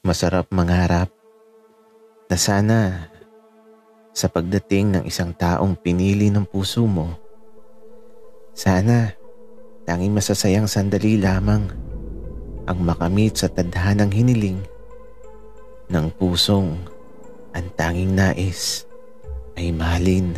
Masarap mangarap na sana sa pagdating ng isang taong pinili ng puso mo, sana tanging masasayang sandali lamang ang makamit sa tadhanang hiniling ng pusong ang tanging nais ay mahalin.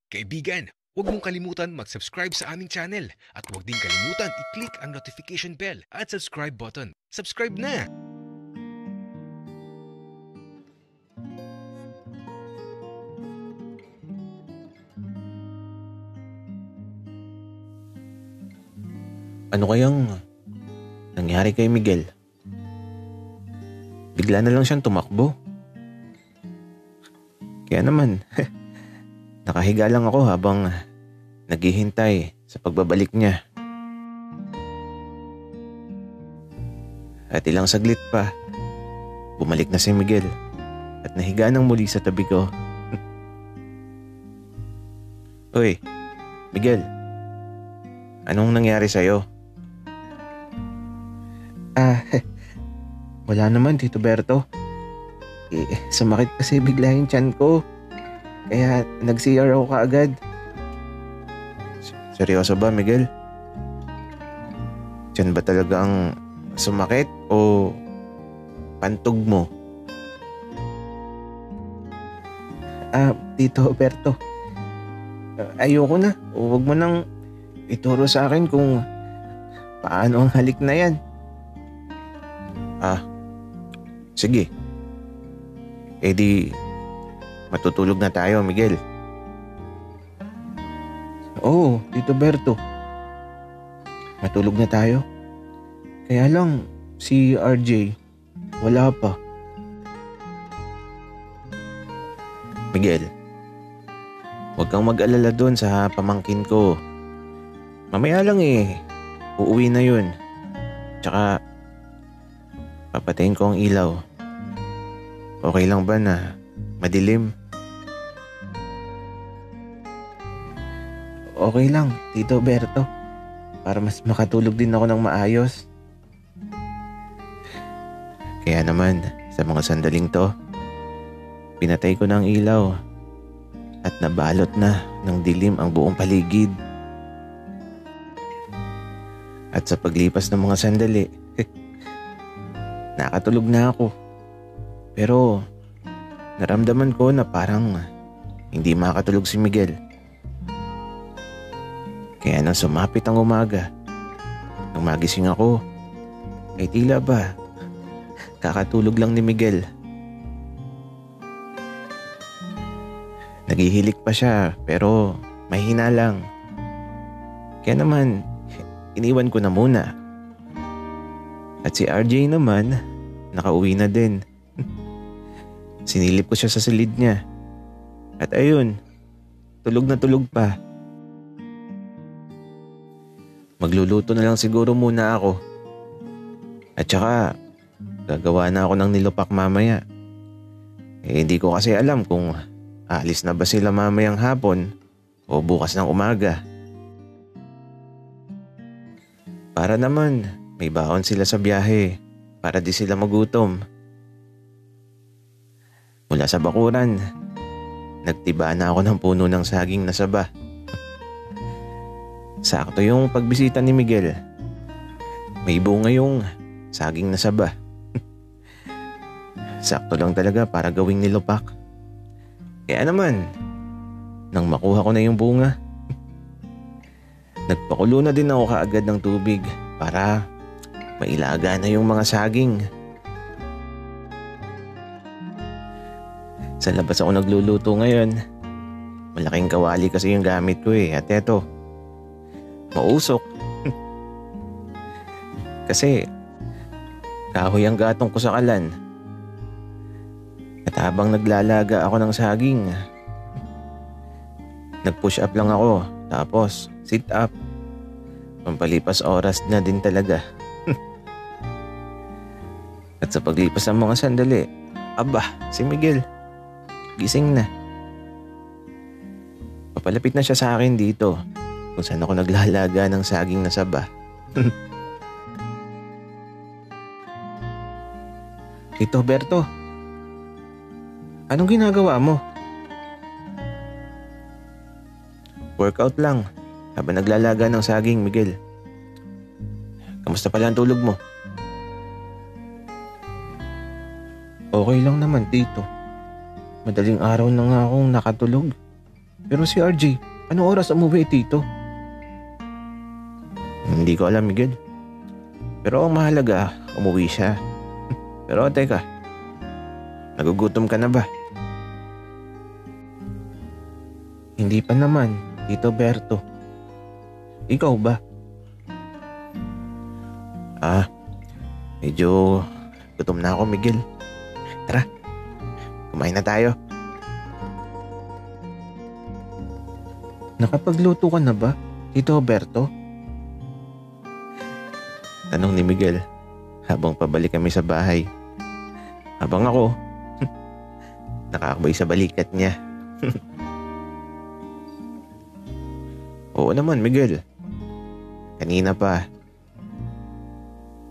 Kaibigan, huwag mong kalimutan mag-subscribe sa aming channel at huwag din kalimutan i-click ang notification bell at subscribe button. Subscribe na! Ano kayang nangyari kay Miguel? Bigla na lang siyang tumakbo. Kaya naman, nakahiga lang ako habang naghihintay sa pagbabalik niya. At ilang saglit pa, bumalik na si Miguel at nahiga nang muli sa tabi ko. Uy, Miguel, anong nangyari sa'yo? Wala naman, Tito Berto. Sumakit kasi bigla yung tiyan ko. Kaya nag-CR ako kaagad. Seryoso ba, Miguel? Tiyan ba talaga ang sumakit o pantog mo? Tito Berto, ayoko na. Huwag mo nang ituro sa akin kung paano ang halik na yan. Sige. Eh di, matutulog na tayo, Miguel. Oo, Tito Berto. Matulog na tayo. Kaya lang, si RJ, wala pa. Miguel, huwag kang mag-alala doon sa pamangkin ko. Mamaya lang uuwi na yun. Tsaka, papatayin ko ang ilaw. Okay lang ba na madilim? Okay lang, Tito Berto. Para mas makatulog din ako ng maayos. Kaya naman, sa mga sandaling to, pinatay ko na ang ilaw at nabalot na ng dilim ang buong paligid. At sa paglipas ng mga sandali, nakatulog na ako. Pero naramdaman ko na parang hindi makatulog si Miguel. Kaya nang sumapit ang umaga, nang magising ako, ay tila ba kakatulog lang ni Miguel. Naghihilik pa siya pero mahina lang. Kaya naman, iniwan ko na muna. At si RJ naman, nakauwi na din. Sinilip ko siya sa silid niya. At ayun, tulog na tulog pa. Magluluto na lang siguro muna ako. At saka, gagawa na ako ng nilupak mamaya. Hindi ko kasi alam kung aalis na ba sila mamayang hapon o bukas ng umaga. Para naman, may baon sila sa biyahe para di sila magutom. Mula sa bakuran, nagtiba na ako ng puno ng saging na saba. Sakto yung pagbisita ni Miguel. May bunga yung saging na saba. Sakto lang talaga para gawing nilupak. Kaya naman, nang makuha ko na yung bunga, nagpakulo na din ako kaagad ng tubig para mailaga na yung mga saging. Sa labas ako nagluluto ngayon. Malaking kawali kasi yung gamit ko At eto, mausok. Kasi kahoy ang gatong ko sa kalan. At habang naglalaga ako ng saging, nag-push up lang ako. Tapos sit up. Pampalipas oras na din talaga. At sa paglipas ng mga sandali, Aba, si Miguel. Gising na. Papalapit na siya sa akin dito kung saan ako naglalaga ng saging na saba. Tito Berto, anong ginagawa mo? Workout lang habang naglalaga ng saging, Miguel. Kamusta pala ang tulog mo? Okay lang naman, Tito. Madaling araw na nga akong nakatulog. Pero si RJ, anong oras umuwi, Tito? Hindi ko alam, Miguel. Pero ang mahalaga, umuwi siya. Pero teka, nagugutom ka na ba? Hindi pa naman, Tito Berto. Ikaw ba? Medyo gutom na ako, Miguel. Tara, kumain na tayo. Nakapagluto ka na ba, Tito Berto? Tanong ni Miguel habang pabalik kami sa bahay. Habang ako, nakakabay sa balikat niya. Oo naman, Miguel. Kanina pa.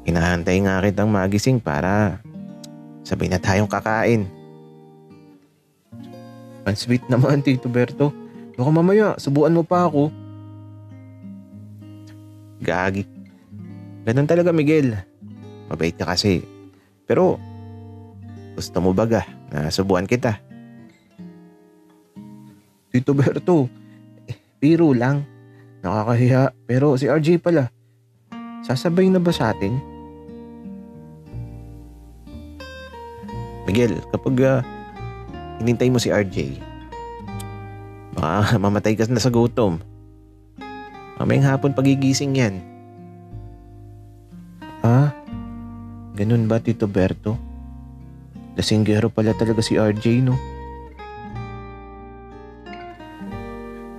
Hinahantay nga kitang magising para sabay na tayong kakain. Ang sweet naman, Tito Berto. Baka mamaya, subuan mo pa ako. Gagi. Ganun talaga, Miguel. Mabait ka kasi. Pero, gusto mo baga na subuan kita? Tito Berto, biro lang. Nakakahiya. Pero si RJ pala, sasabay na ba sa atin? Miguel, kapag hinintay mo si RJ, baka mamatay ka na sa gutom. Mamayang hapon pagigising yan. Ganun ba, Tito Berto? Lasinggero pala talaga si RJ, no?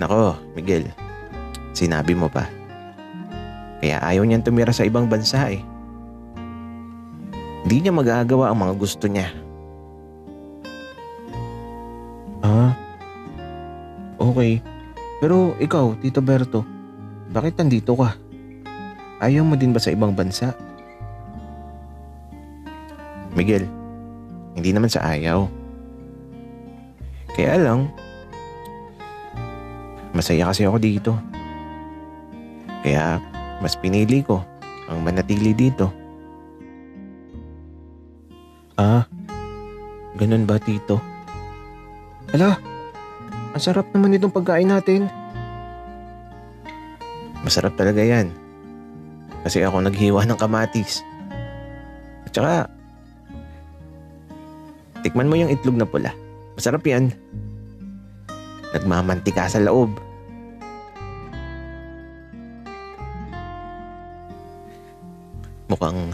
Nako, Miguel. Sinabi mo pa. Kaya ayaw niyang tumira sa ibang bansa eh. Hindi niya magagawa ang mga gusto niya. Okay. Pero ikaw, Tito Berto, bakit nandito ka? Ayaw mo din ba sa ibang bansa? Miguel, hindi naman sa ayaw. Kaya lang, masaya kasi ako dito. Kaya mas pinili ko ang manatili dito. Ganun ba, Tito? Hala, ang sarap naman itong pagkain natin. Masarap talaga yan. Kasi ako naghiwa ng kamatis. At saka, tikman mo yung itlog na pula. Masarap yan. Nagmamantika sa loob. Mukhang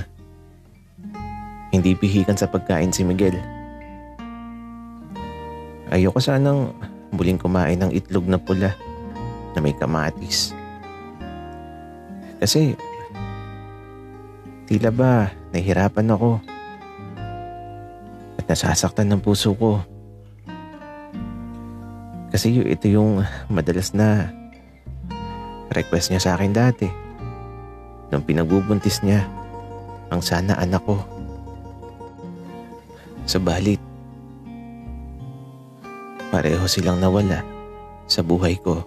hindi pihikan sa pagkain si Miguel. Ayoko sanang muling kumain ng itlog na pula na may kamatis. Kasi tila ba nahihirapan ako at nasasaktan ng puso ko. Kasi ito yung madalas na request niya sa akin dati nung pinagbubuntis niya ang sana anak ko. Subalit, pareho silang nawala sa buhay ko.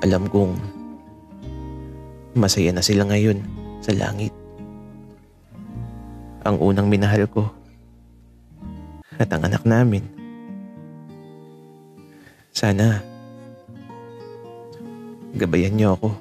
Alam kong masaya na sila ngayon sa langit. Ang unang minahal ko at ang anak namin. Sana gabayan niyo ako